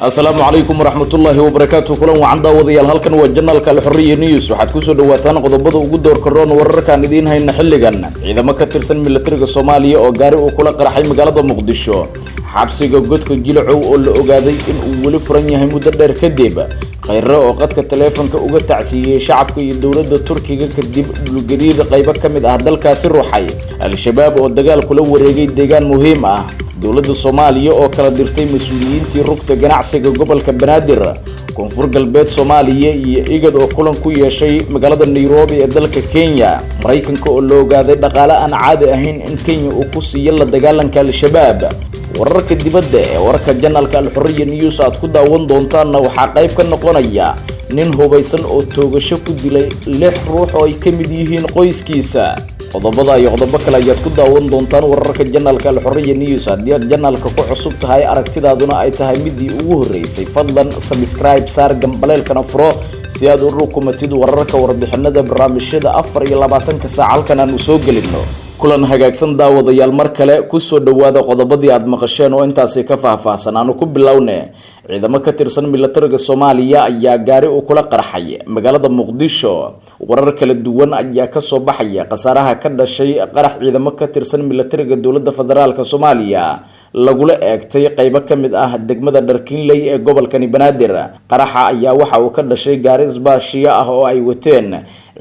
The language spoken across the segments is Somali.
السلام عليكم ورحمة الله وبركاته. كلام وعند وضيال هلكن وجنال كالحرية نيوز waxaad ku soo dhawaataan qodobada ugu door karoon wararka idin hayna xilligan ciidamo ka tirsan militariga Soomaaliya oo gaari u kula qaraxay magaalada Muqdisho xabsiga godka Jilcow oo la ogaaday in uu wali furan yahay muddo dheer kadib khayr oo qadka teleefanka uga tacsiyay shacabka iyo dawladda Turkiga kadib dhulgariir qayb ka mid ah dalkaasi ruuxay al-shabaab oo dagaal kula wareegay deegaan muhiim ah dawladda Soomaaliya oo kala dirtay mas'uuliyiintii rugta ganacsiga gobolka Banaadir koonfur galbeed Soomaaliya iyo igad oo kulan ku yeeshay magaalada Nairobi ee dalka Kenya Mareykanka oo loo ogaaday dhaqaale aan caadi ahayn in Kenya uu ku siiyay la dagaalanka al-shabaab wararka dibadda ee wararka janalka al-xurriya news aad ku daawan doontaan waxa qayb ka noqonaya nin hubaysan oo toogasho ku dilay 6 ruux oo ay ka mid yihiin qoyskiisa qodobada iyo qodobo kale ayaad ku daawan doontaan wararka janalka al-xurriya news haddii aad janalka ku cusub tahay aragtidaaduna ay tahay midii ugu horeysay fadlan subscribe saar gambaleelkana furo si aad u rukumatid wararka warbixinada barnaamijyada 24 saac halkan aan u soo gelino kulan hagaagsan daawadayaal mar kale ku soo dhawaada qodobadii aad maqasheen oo intaasi ka faahfaahsan aanu ku bilownay ciidamo ka tirsan militariga Soomaaliya ayaa gaari u kula qarxay magaalada Muqdisho warar kala duwan ayaa ka soo baxaya qasaaraha ka dhashay qarax ciidamo ka tirsan militariga dawladda federaalka Soomaaliya lagula eegtay qayb ka mid ah degmada Dharkiinley ee gobolka Banaadir qaraxa ayaa waxa uu ka dhashay gaari isbaashiya ah oo ay wateen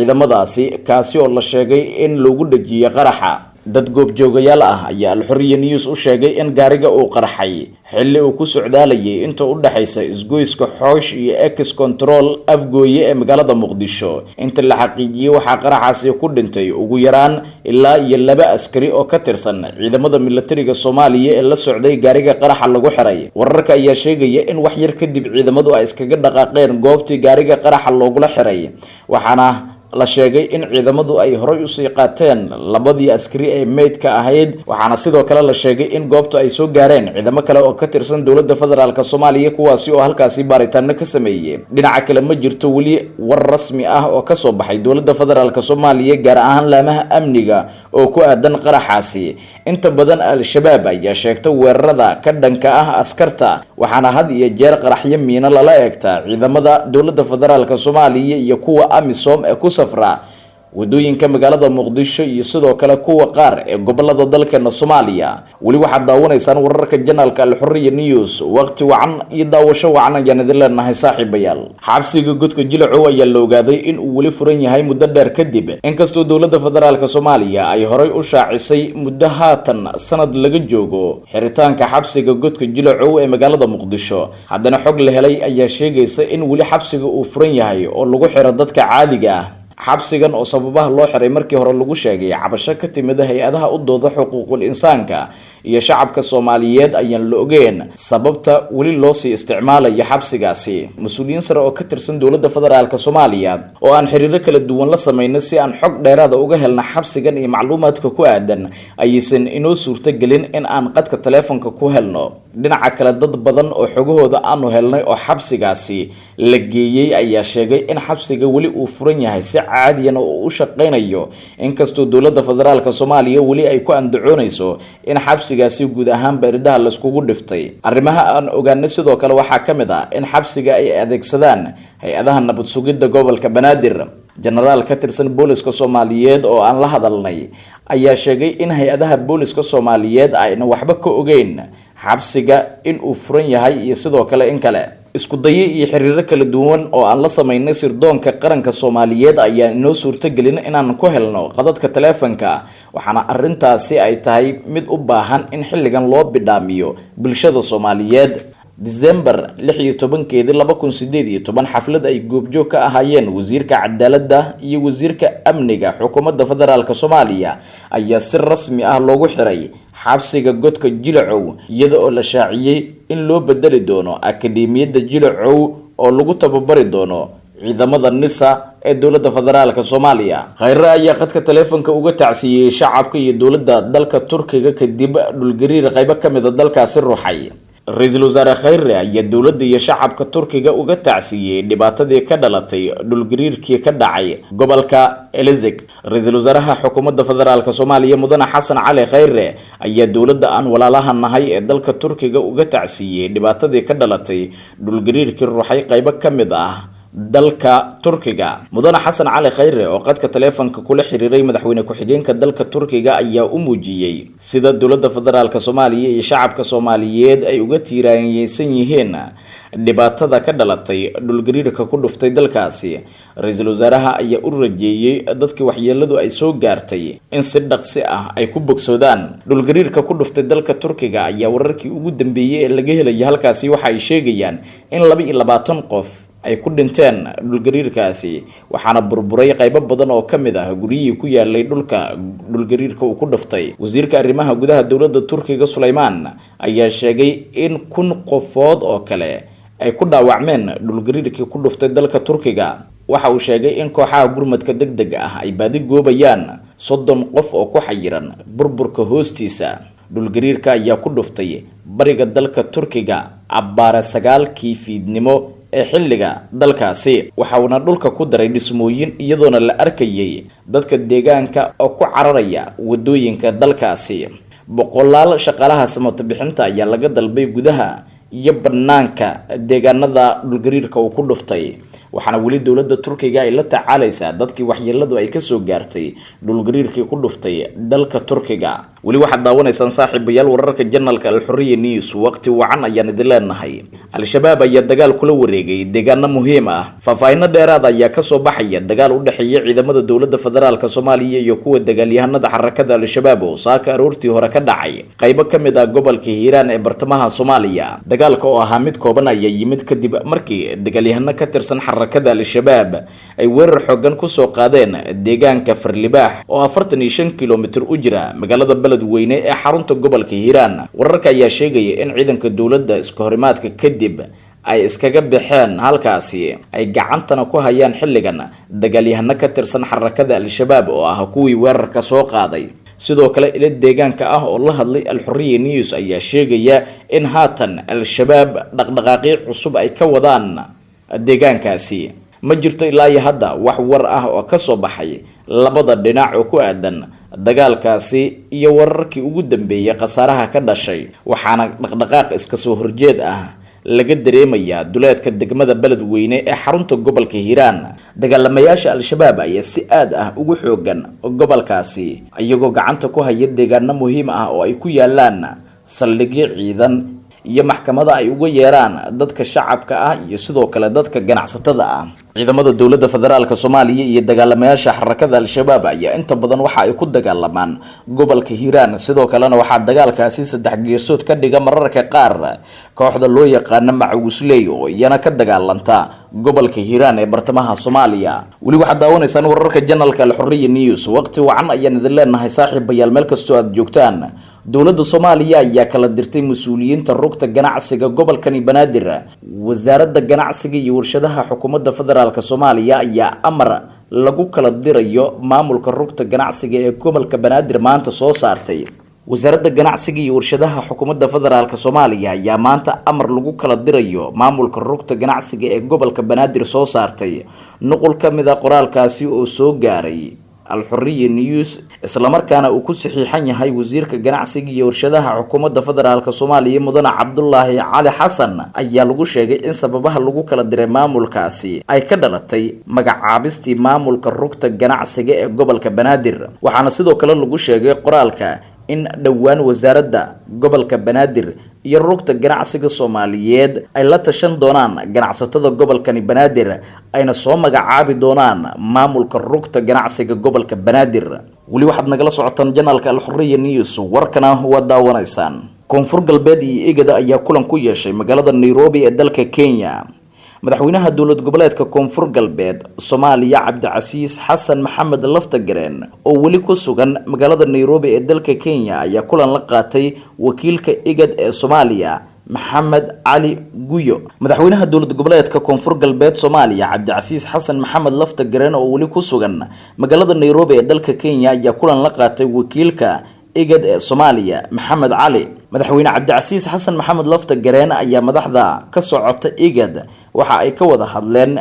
ciidamadaasi kaasi oo la sheegay in lagu dhajiyay qaraxa dad goob joogayaal ah ayaa al-xurriya news u sheegay in gaariga uu qarxay xilli uu ku socdaalayay inta u dhaxaysa isgoyska Xoosh iyo X Control afgooye ee magaalada Muqdisho inta la xaqiijiyay waxa qaraxaasi ku dhintay ugu yaraan ilaa iyo 2 askari oo ka tirsan ciidamada militariga Soomaaliya ee la socday gaariga qaraxa lagu xiray wararka ayaa sheegaya in wax yar kadib ciidamadu ay iskaga dhaqaaqeen goobtii gaariga qaraxa loogu xiray waxaana la sheegay in ciidamadu ay horay u sii qaateen labadii askari ee meedka ahayd waxaana sidoo kale la sheegay in goobta ay soo gaareen ciidamo kale oo ka tirsan dawladda federaalka Soomaaliya kuwaasi oo halkaasi baaritaano ka sameeyay dhinaca kale ma jirto wali war rasmi ah oo ka soo baxay dawladda federaalka Soomaaliya gaar ahaan laamaha amniga oo ku aadan qaraxaasi inta badan al-shabaab ayaa sheegtay weerarada ka dhanka ah askarta waxaana had iyo jeer qaraxyo miino lala eegtaa ciidamada dawladda federaalka Soomaaliya iyo kuwa AMISOM ee ku safra wadooyinka magaalada Muqdisho iyo sidoo kale kuwa qaar ee gobolada dalkeena Soomaaliya wali waxaad daawanaysaan wararka janalka al-xurriya news waqti wacan iyo daawasho wacan ayaan idin leenahay saaxiibayaal xabsiga godka Jilcow ayaa la ogaaday in uu wali furan yahay muddo dheer kadib inkastoo dawladda federaalka Soomaaliya ay horay u shaacisay muddo haatan sanad laga joogo xiritaanka xabsiga godka Jilcow ee magaalada Muqdisho haddana xog la helay ayaa sheegaysa in wali xabsiga uu furan yahay oo lagu xiro dadka caadiga ah xabsigan oo sababaha loo xiray markii hore lagu sheegay cabasho ka timid hay'adaha u dooda xuquuqul insaanka iyo shacabka Soomaaliyeed ayaan la ogeyn sababta wali loo sii isticmaalayo xabsigaasi mas'uuliyiin sare oo ka tirsan dawladda federaalka Soomaaliya oo aan xiriiro kala duwan la sameeyay si aan xog dheeraad ah uga helna xabsigan iyo macluumaadka ku aadan aysan inoo suurtagelin in aan qadka teleefanka ku helno dhinaca kale dad badan oo xogahooda aanu helnay oo xabsigaasi la geeyay ayaa sheegay in xabsiga wali uu furan yahay si caadiyan oo u shaqeynayo inkastoo dawladda federaalka Soomaaliya wali ay ku andacoonayso in xabsigaasi guud ahaan beeridaha la iskugu dhiftay arrimaha aan ogaanay sidoo kale waxa kamid ah in xabsiga ay adeegsadaan hay'adaha nabad sugidda gobolka Banaadir General ka tirsan booliska Soomaaliyeed oo aan la hadalnay ayaa sheegay in hay'adaha booliska Soomaaliyeed ayna waxba ka ogeyn xabsiga in uu furan yahay iyo sidoo kale in kale isku dayay iyo xiriiro kala duwan oo aan la sameeynay sirdoonka qaranka Soomaaliyeed ayaa inoo suurtagelin inaan ku helno qadadka teleefanka waxaana arintaasi ay tahay mid u baahan in xilligan loo bidhaamiyo bulshada Soomaaliyeed December 16 2018 xaflad ay goobjoog ka ahaayeen wasiirka cadaaladda iyo wasiirka amniga xukuumadda federaalka Soomaaliya ayaa si rasmi ah loogu xiray xabsiga godka Jilcow iyada oo la shaaciyay in loo bedeli doono akademiyadda Jilcow oo lagu tababari doono ciidamada NISA ee dawladda federaalka Soomaaliya khayr ayaa qadka teleefanka uga tacsiyay shacabka iyo dawladda dalka Turkiga kadib dhulgariir qayb ka mid ah dalkaasi ruuxay ra-iisul wasaare khayre ayaa dowladda iyo shacabka turkiga uga tacsiiyey dhibaatadii ka dhalatay dhulgariirkii ka dhacay gobolka Elazig. ra-iisul wasaaraha xukuumadda federaalka Soomaaliya mudane Xasan Cali Khayre ayaa dowladda aan walaalaha nahay ee dalka turkiga uga tacsiiyey dhibaatadii ka dhalatay dhulgariirkii ruuxay qaybo ka mid ah dalka turkiga. mudane Xasan Cali Khayre oo qadka taleefanka kula xiriiray madaxweyne ku-xigeenka dalka turkiga ayaa u muujiyey sida dowladda federaalka Soomaaliya iyo shacabka Soomaaliyeed ay uga tiiraanyeysan yihiin dhibaatada ka dhalatay dhulgariirka ku dhuftay dalkaasi. ra-iisul wasaaraha ayaa u rajeeyay dadkii waxyeeladu ay soo gaartay in si dhaqsi ah ay ku bogsoodaan. dhulgariirka ku dhuftay dalka turkiga ayaa wararkii ugu dambeeyay ee laga helay halkaasi waxa ay sheegayaan in 22 qof ay ku dhinteen dhulgariirkaasi, waxaana burburay qaybo badan oo kamid ah guriyihii ku yaalay dhulka dhulgariirka uu ku dhuftay. wasiirka arrimaha gudaha dowladda turkiga Suleymaan ayaa sheegay in 1,000 qofood oo kale ay ku dhaawacmeen dhulgariirkii ku dhuftay dalka turkiga. waxa uu sheegay in kooxaha gurmadka degdeg ah ay baadi goobayaan 30 qof oo ku xayiran burburka hoostiisa. dhulgariirka ayaa ku dhuftay bariga dalka turkiga abbaare 9 fiidnimo ee xilliga dalkaasi, waxauna dhulka ku daray dhismooyin iyadoona la arkayay dadka deegaanka oo ku cararaya wadooyinka dalkaasi. boqolaal shaqaalaha samata bixinta ayaa laga dalbay gudaha iyo banaanka deegaanada dhulgariirka uu ku dhuftay, waxaana weli dowladda turkiga ay la tacaalaysaa dadkii waxyeeladu ay ka soo gaartay dhulgariirkii ku dhuftay dalka turkiga. weli waxaad daawanaysaan saaxiibayaal wararka janalka Al-Xurriya News. waqti wacan ayaan idin leenahay. al-shabaab ayaa dagaal kula wareegay deegaano muhiim ah. faahfaahinno dheeraad ayaa ka soo baxaya dagaal u dhexeeya ciidamada dowladda federaalka Soomaaliya iyo kuwa dagaalyahanada xarakada al-shabaab oo saaka aroortii hore ka dhacay qaybo ka mid ah gobolka Hiiraan ee bartamaha Soomaaliya. dagaalka oo ahaa mid kooban ayaa yimid kadib markii dagaalyahano ka tirsan xarakada al-shabaab ay weerar xooggan ku soo qaadeen deegaanka Farlibaax oo 45 kiiloomitir u jira magaalada beledweyne ee xarunta gobolka Hiiraan. wararka ayaa sheegaya in ciidanka dowladda iska horimaadka kadib ay iskaga baxeen halkaasi, ay gacantana ku hayaan xilligan dagaalyahano ka tirsan xarakada al-shabaab oo ah kuwii weerarka soo qaaday. sidoo kale ila deegaanka ah oo la hadlay Al-Xurriya News ayaa sheegaya in haatan al-shabaab dhaqdhaqaaqyo cusub ay ka wadaan deegaankaasi. ma jirto ilaa iyo hadda wax war ah oo ka soo baxay labada dhinac oo ku aadan dagaalkaasi iyo wararkii ugu dambeeyay khasaaraha ka dhashay, waxaana dhaqdhaqaaq iska soo horjeed ah laga dareemayaa duleedka degmada beledweyne ee xarunta gobolka Hiiraan. dagaalamayaasha al-shabaab ayaa si aad ah ugu xoogan gobolkaasi, iyagoo gacanta ku haya deegaano muhiim ah oo ay ku yaalaan saldhigyo ciidan iyo maxkamada ay uga yeeraan dadka shacabka ah iyo sidoo kale dadka ganacsatada ah. ciidamada dowladda federaalka Soomaaliya iyo dagaalamayaasha xarakada al-shabaab ayaa inta badan waxa ay ku dagaalamaan gobolka Hiiraan. sidoo kalena waxa dagaalkaasi saddex geesood ka dhiga mararka qaar kooxda loo yaqaan Macawisley oo iyana ka dagaalanta gobolka Hiiraan ee bartamaha Soomaaliya. weli waxaad daawanaysaan wararka janalka Al-Xurriya News. waqti wacan ayaan idin leenahay saaxiibayaal meel kastoo aad joogtaan. dowladda Soomaaliya ayaa kala dirtay mas'uuliyiinta rugta ganacsiga gobolkani Banaadir. wasaaradda ganacsiga iyo warshadaha xukuumadda federaalka Soomaaliya ayaa amar lagu kala dirayo maamulka rugta ganacsiga ee gobolka Banaadir maanta soo saartay. wasaaradda ganacsiga iyo warshadaha xukuumadda federaalka Soomaaliya ayaa maanta amar lagu kala dirayo maamulka rugta ganacsiga ee gobolka Banaadir soo saartay. nuqul ka mid ah qoraalkaasi oo soo gaaray Al-Xurriya News isla markaana uu ku saxiixan yahay wasiirka ganacsiga iyo warshadaha xukuumadda federaalka Soomaaliya mudane Cabdullaahi Cali Xasan ayaa lagu sheegay in sababaha lagu kala diray maamulkaasi ay ka dhalatay magacaabistii maamulka rugta ganacsiga ee gobolka Banaadir. waxaana sidoo kale lagu sheegay qoraalka in dhawaan wasaaradda gobolka Banaadir iyo rugta ganacsiga Soomaaliyeed ay la tashan doonaan ganacsatada gobolkani Banaadir ayna soo magacaabi doonaan maamulka rugta ganacsiga gobolka Banaadir. weli waxaad nagala socotaan janalka Al-Xurriya News. warkana waa daawanaysaan. koonfur galbeed iyo igada ayaa kulan ku yeeshay magaalada Nairobi ee dalka Kenya. madaxweynaha dowlad goboleedka koonfur galbeed Soomaaliya Cabdicasiis Xasan Maxamed Laftagareen oo weli ku sugan magaalada Nairobi ee dalka Kenya ayaa kulan la qaatay wakiilka igad ee Soomaaliya Maxamed Cali Guyo. madaxweynaha dowlad goboleedka koonfur galbeed Soomaaliya Cabdicasiis Xasan Maxamed Laftagareen oo weli ku sugan magaalada Nairobi ee dalka Kenya ayaa kulan la qaatay wakiilka igad ee Soomaaliya Maxamed Cali. Madaxweyne Cabdicasiis Xasan Maxamed Laftagareen ayaa madaxda ka socota igad waxa ay ka wada hadleen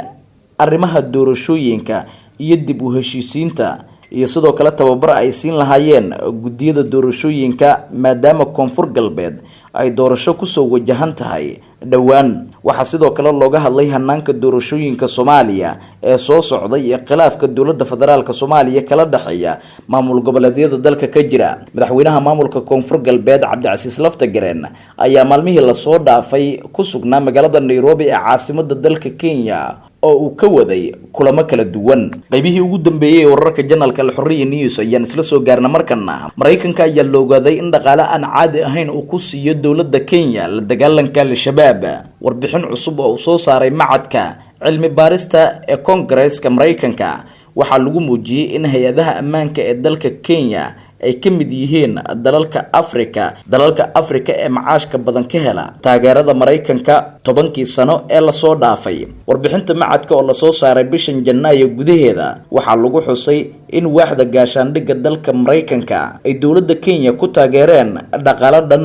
arrimaha doorashooyinka iyo dib u heshiisiinta iyo sidoo kale tababar ay siin lahaayeen gudiyada doorashooyinka maadaama Koonfur Galbeed ay doorasho ku soo wajahan tahay dhawaan. waxa sidoo kale looga hadlay hanaanka doorashooyinka Soomaaliya ee soo socday iyo khilaafka dowladda federaalka Soomaaliya kala dhaxeeya maamul goboleedyada dalka ka jira. Madaxweynaha maamulka Koonfur Galbeed Cabdicasiis Laftagareen ayaa maalmihii la soo dhaafay ku sugnaa magaalada Nairobi ee caasimadda dalka Kenya oo uu ka waday kulamo kala duwan. qaybihii ugu dambeeyay wararka Janalka Al-Xurriya News ayaan isla soo gaarna markana. Mareykanka ayaa la ogaaday in dhaqaale aan caadi ahayn uu ku siiyo dowladda Kenya la dagaalanka al-shabaab. warbixin cusub oo soo saaray macadka cilmi baarista ee Congress-ka Mareykanka waxaa lagu muujiyay in hay'adaha ammaanka ee dalka Kenya ay ka mid yihiin dalalka Afrika ee macaashka badan ka hela taageerada Mareykanka 10 sano ee la soo dhaafay. warbixinta macadka oo la soo saaray bishan Janaayo gudaheeda waxaa lagu xusay in waaxda gaashaandhigga dalka Mareykanka ay dowladda Kenya ku taageereen dhaqaale dhan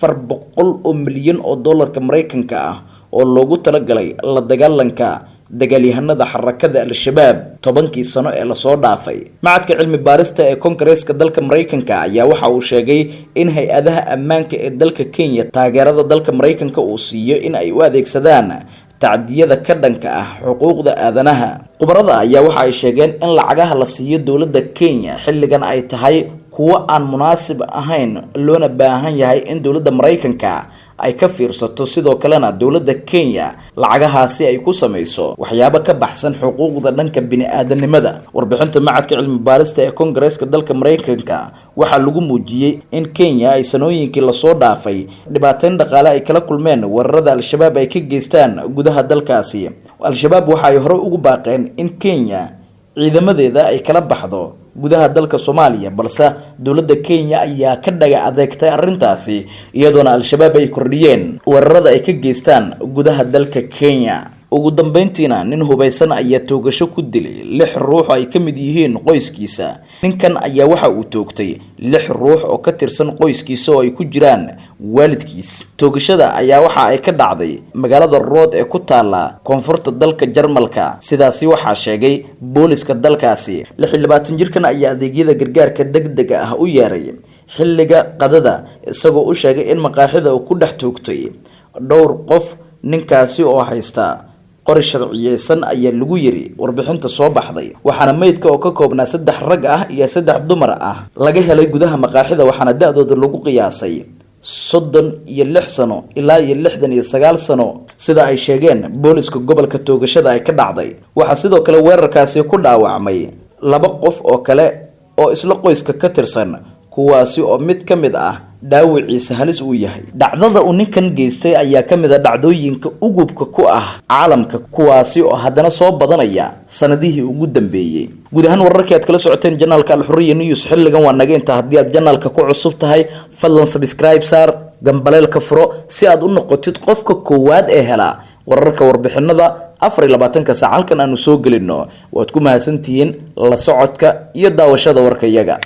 400 milyan oo dollarka Mareykanka ah oo loogu talagalay la dagaalanka dagaalyahanada xarakada al-shabaab 10 sano ee la soo dhaafay. macadka cilmi baarista ee Congress-ka dalka Mareykanka ayaa waxa uu sheegay in hay'adaha ammaanka ee dalka Kenya taageerada dalka Mareykanka uu siiyo in ay u adeegsadaan tacdiyada ka dhanka ah xuquuqda aadanaha. khubarada ayaa waxa ay sheegeen in lacagaha la siiyo dowladda Kenya xilligan ay tahay kuwa aan munaasib ahayn loona baahan yahay in dowladda Mareykanka ay ka fiirsato. sidoo kalena dowladda Kenya lacagahaasi ay ku sameeyso waxyaabo ka baxsan xuquuqda dhanka bini'aadanimada. warbixinta macadka cilmi baarista ee Congress-ka dalka Mareykanka waxaa lagu muujiyay in Kenya ay sanooyinkii la soo dhaafay dhibaateyn dhaqaale ay kala kulmeen weerarada al-shabaab ay ka geystaan gudaha dalkaasi. al-shabaab waxa ay hore ugu baaqeen in Kenya ciidamadeeda ay kala baxdo gudaha dalka Soomaaliya balse dowladda Kenya ayaa ka dhaga adeegtay arintaasi iyadoona al-shabaab ay kordhiyeen weerarada ay ka geystaan gudaha dalka Kenya. ugu dambeyntiina nin hubeysan ayaa toogasho ku dilay 6 ruux ay ka mid yihiin qoyskiisa. ninkan ayaa waxa uu toogtay 6 ruux oo ka tirsan qoyskiisa oo ay ku jiraan waalidkiis. toogashada ayaa waxa ay ka dhacday magaalada Rood ee ku taala koonfurta dalka Jarmalka sidaasi waxaa sheegay booliska dalkaasi. 26 jirkan ayaa adeegyada gargaarka degdega ah u yeeray xilliga qadada isagoo u sheegay in maqaaxida uu ku dhex toogtay dhowr qof. ninkaasi oo haysta qori sharciyeysan ayaa lagu yiri warbixinta soo baxday waxaana meydka oo ka koobnaa 3 rag ah iyo 3 dumar ah laga helay gudaha maqaaxida waxaana da'dooda lagu qiyaasay 36 sano ilaa 69 sano sida ay sheegeen booliska gobolka toogashada ay ka dhacday. waxa sidoo kale weerarkaasi ku dhaawacmay 2 qof oo kale oo isla qoyska ka tirsan kuwaasi oo mid ka mid ah dhaawiciisa halis uu yahay. dhacdada uu ninkan geystay ayaa ka mid ah dhacdooyinka ugubka ku ah caalamka kuwaasi oo haddana soo badanaya sanadihii ugu dambeeyay. guud ahaan wararkii aad kala socoteen Janalka Al-Xurriya News xilligan waa naga inta. haddii aad janalka ku cusub tahay fadlan subscribe saar gambaleelka furo si aad u noqotid qofka koowaad ee hela wararka warbixinada 24 saac halkan aanu soo gelino. waad ku mahadsantihiin la socodka iyo daawashada warkayaga.